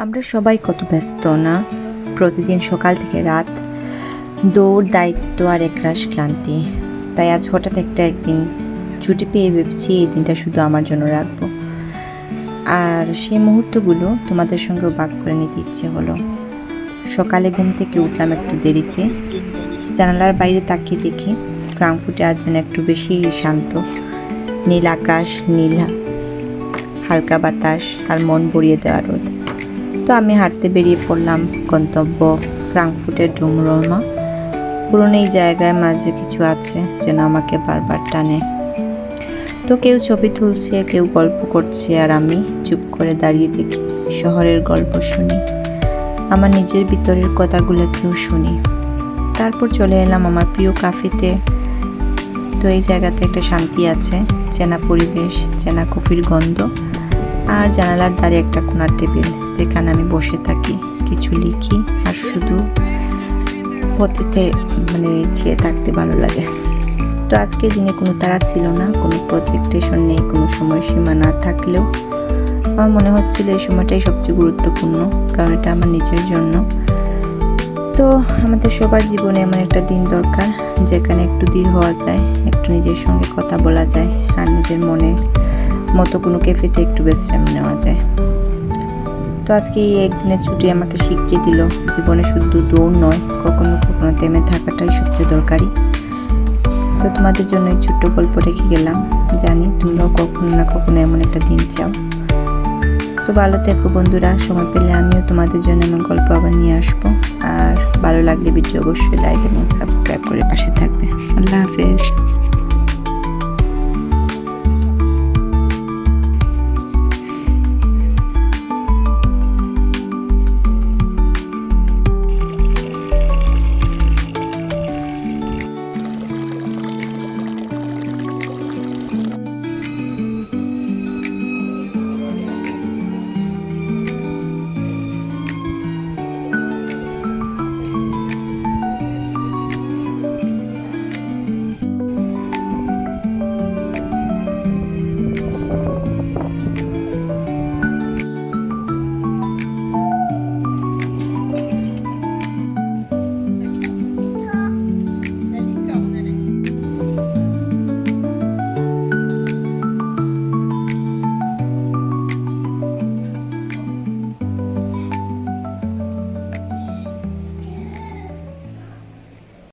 আমরা সবাই কত ব্যস্ত না, প্রতিদিন সকাল থেকে রাত দৌড়, দায়িত্ব আর একরাশ ক্লান্তি। তাই আজ হঠাৎ একদিন ছুটি পেয়ে ভেবেছি এই দিনটা শুধু আমার জন্য রাখবো। আর সেই মুহূর্তগুলো তোমাদের সঙ্গেও ভাগ করে নিতে ইচ্ছে হলো। সকালে ঘুম থেকে উঠলাম একটু দেরিতে, জানালার বাইরে তাকিয়ে দেখি ফ্রাঙ্কফুর্টে আজ যেন একটু বেশি শান্ত। নীল আকাশ, নীল হালকা বাতাস আর মন ভরিয়ে দেওয়া রোদ। তো আমি হাঁটতে বেরিয়ে পড়লাম গন্তব্য ফ্রাঙ্কফুর্টের ডোমরোমা। পুরনো এই জায়গায় মাঝে কিছু আছে যেন আমাকে বারবার টানে। তো কেউ ছবি তুলছে, কেউ গল্প করছে, আর আমি চুপ করে দাঁড়িয়ে দেখি শহরের গল্প শুনি, আমার নিজের ভিতরের কথাগুলো কেউ শুনি। তারপর চলে এলাম আমার প্রিয় কাফেতে। তো এই জায়গাতে একটা শান্তি আছে, চেনা পরিবেশ, চেনা কফির গন্ধ, আর জানালার ধারে একটা কোণার টেবিল যেখানে আমি বসে থাকি, কিছু লিখি আর শুধু হতে চেয়ে থাকতে ভালো লাগে। তো আজকের দিনে কোনো তাড়া ছিল না, কোনো প্রজেক্টেশন নেই, কোনো সময়সীমা না থাকলেও আমার মনে হচ্ছিল এই সময়টাই সবচেয়ে গুরুত্বপূর্ণ, কারণ এটা আমার নিজের জন্য। তো আমাদের সবার জীবনে এমন একটা দিন দরকার যেখানে একটু ধীর হওয়া যায়, একটু নিজের সঙ্গে কথা বলা যায়, আর নিজের মনের মতো কোনো ক্যাফেতে একটু বিশ্রাম নেওয়া যায়। তো আজকে এই একদিনের ছুটি আমাকে শিখিয়ে দিল জীবনে শুধু দৌড় নয়, কখনো কখনো থেমে থাকাটাই সবচেয়ে দরকারি। তো তোমাদের জন্য এই ছোট্ট গল্প রেখে গেলাম, জানি তোমরাও কখনো না কখনো এমন একটা দিন চাও। তো ভালো থেকো বন্ধুরা, সময় পেলে আমিও তোমাদের জন্য এমন গল্প আবার নিয়ে আসবো। আর ভালো লাগলে ভিডিও অবশ্যই লাইক এবং সাবস্ক্রাইব করে পাশে থাকবে। আল্লাহ হাফেজ।